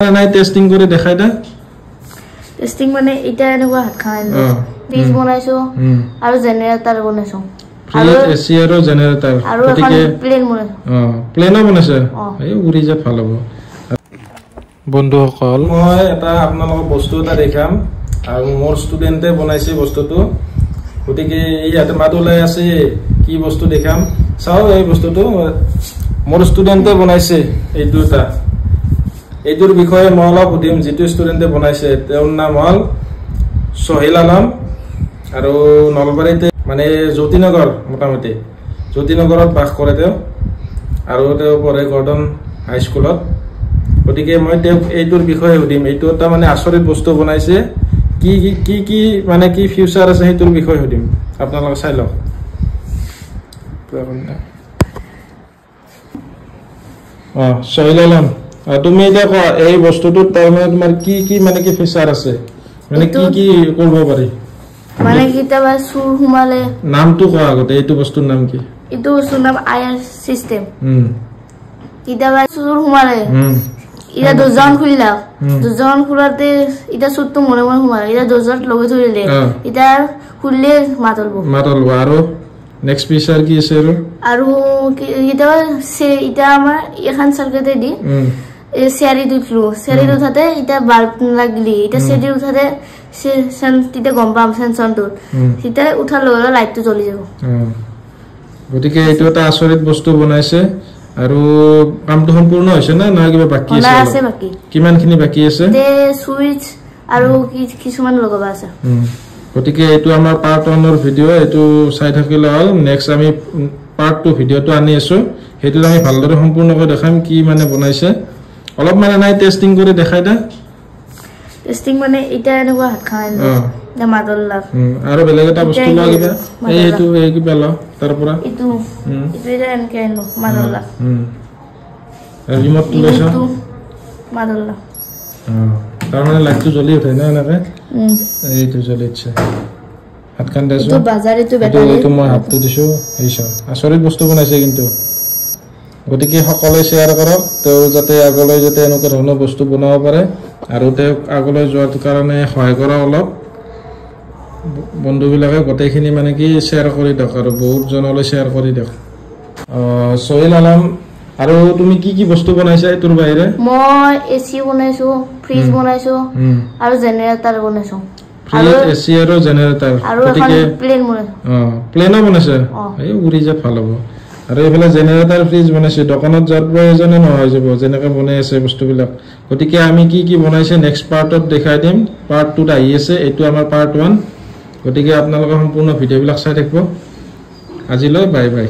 নাই টেস্টিং কৰি দেখাই দা টেস্টিং মানে এটা এনেকুৱা হাত খাই ফ্ৰিজ বনাইছো আৰু জেনাৰেটৰ বনাইছো ফ্ৰিজ এসি আৰু জেনাৰেটৰ আৰু এখন প্লেন বনাইছো প্লেনও বনাইছে এই উৰি যা ভাল হ'ব বন্ধুসকল মই এটা আপোনালোকৰ বস্তু এটা দেখাম আৰু মোৰ ষ্টুডেন্টে বনাইছে বস্তুটো গতিকে এই ইয়াতে মাত ওলাই আছে কি বস্তু দেখাম চাও এই বস্তুটো মোৰ ষ্টুডেন্টে বনাইছে এই দুটা এইটোৰ বিষয়ে মই অলপ সুধিম যেটো ষ্টুডেন্টে বনাইছে তেওঁৰ নাম হল সোহেল আলম আৰু নলবাৰীতে মানে জ্যোতিনগৰ মোটামুটি জ্যোতিনগৰত বাস কৰে তেওঁ আৰু তেওঁ পঢ়ে গৰ্ডন হাই স্কুলত গতিকে মই তেওঁক এইটোৰ বিষয়ে সুধিম এইটো এটা মানে আচৰিত বস্তু বনাইছে কি কি কি মানে কি ফিউচাৰ আছে সেইটোৰ বিষয়ে সুধিম আপোনালোক চাই লওক সোহেল আলম তুমি এটা কোৱা এই বস্তুটো তাৰমানে তোমাৰ কি কি মানে কি ফিচাৰ আছে মানে কি কি কৰিব পাৰি মানে কিতাবা সুৰ হুমালে নামটো কোৱা আগতে এইটো বস্তুৰ নাম কি এইটো বস্তুৰ নাম আয়াৰ সিস্টেম কিতাবা সুৰ হুমালে ইটা দুজন খুলিলা দুজন খুলাতে ইটা সুরটো মনে মনে হুমালে ইটা দুজন লগে ধরিলে ইটা খুললে মাতলব আৰু নেক্সট ফিচাৰ কি আছে আৰু কিতাবা সে ইটা আমাৰ এখন সার্কিটে দি সেরি দুটলো সেরি উঠাতে এটা বাল্ব লাগলি এটা সেরি উঠাতে সেনটিতে গম পাম সেনসনটো সিটা উঠাৰ লগে লাইটটো জ্বলি যাব গতিকে এইটো এটা আচৰিত বস্তু বনাইছে আৰু কামটো সম্পূৰ্ণ হৈছে না না কিবা বাকি আছে আছে বাকি কিমানখিনি বাকি আছে তে সুইচ আৰু কিছুমান লগাব আছে গতিকে এইটো আমাৰ পাৰ্ট 1 ৰ ভিডিও এইটো চাই থাকিলে হল নেক্সট আমি পাৰ্ট 2 ভিডিওটো আনি আছো হেতু আমি ভালদৰে সম্পূৰ্ণকৈ দেখাম কি মানে বনাইছে অলপ মানে নাই টেস্টিং কৰি দেখাই দা টেস্টিং মানে এটা এনেকুৱা হাত খাই না মাদললা আৰু বেলেগ এটা বস্তু লাগিবা এইটো এই কি বেলা তাৰ পৰা ইটো এটা এনকে নো মাদললা ৰিমোট লৈছা মাদললা তাৰ মানে লাইটটো জ্বলি উঠে না এনেকে এইটো জ্বলিছে হাত কান দেছো তো বাজারে তো ব্যাটারি এইটো মই হাতটো দিছো এইছা আচৰিত বস্তু বনাইছে কিন্তু গতিকে সকলোৱে শেয়াৰ কৰক তেওঁ যাতে আগলৈ যাতে এনেকুৱা ধৰণৰ বস্তু বনাব পাৰে আৰু তেওঁ আগলৈ যোৱাৰ কাৰণে সহায় কৰা অলপ বন্ধুবিলাকে গোটেইখিনি মানে কি শেয়াৰ কৰি দিয়ক আৰু বহুত জনলৈ শেয়াৰ কৰি দিয়ক সোহেল আলম আৰু তুমি কি কি বস্তু বনাইছা এটোৰ বাহিৰে মই এসি বনাইছো ফ্ৰিজ বনাইছো আৰু জেনাৰেটৰ বনাইছো ফ্ৰিজ এসি আৰু জেনাৰেটৰ গতিকে প্লেন বনাইছো প্লেনও বনাইছে এই উৰি যা ভাল হ'ব আৰু এইফালে জেনাৰেটৰ ফ্ৰিজ বনাইছে দোকানত যাৰ প্ৰয়োজনে নহয় যাব যেনেকৈ বনাই আছে বস্তুবিলাক গতিকে আমি কি কি বনাইছে নেক্সট পাৰ্টত দেখাই দিম পাৰ্ট 2 আহি আছে এইটো আমাৰ পাৰ্ট 1 গতিকে আপোনালোকে সম্পূৰ্ণ ভিডিওবিলাক চাই থাকিব আজিলৈ বাই বাই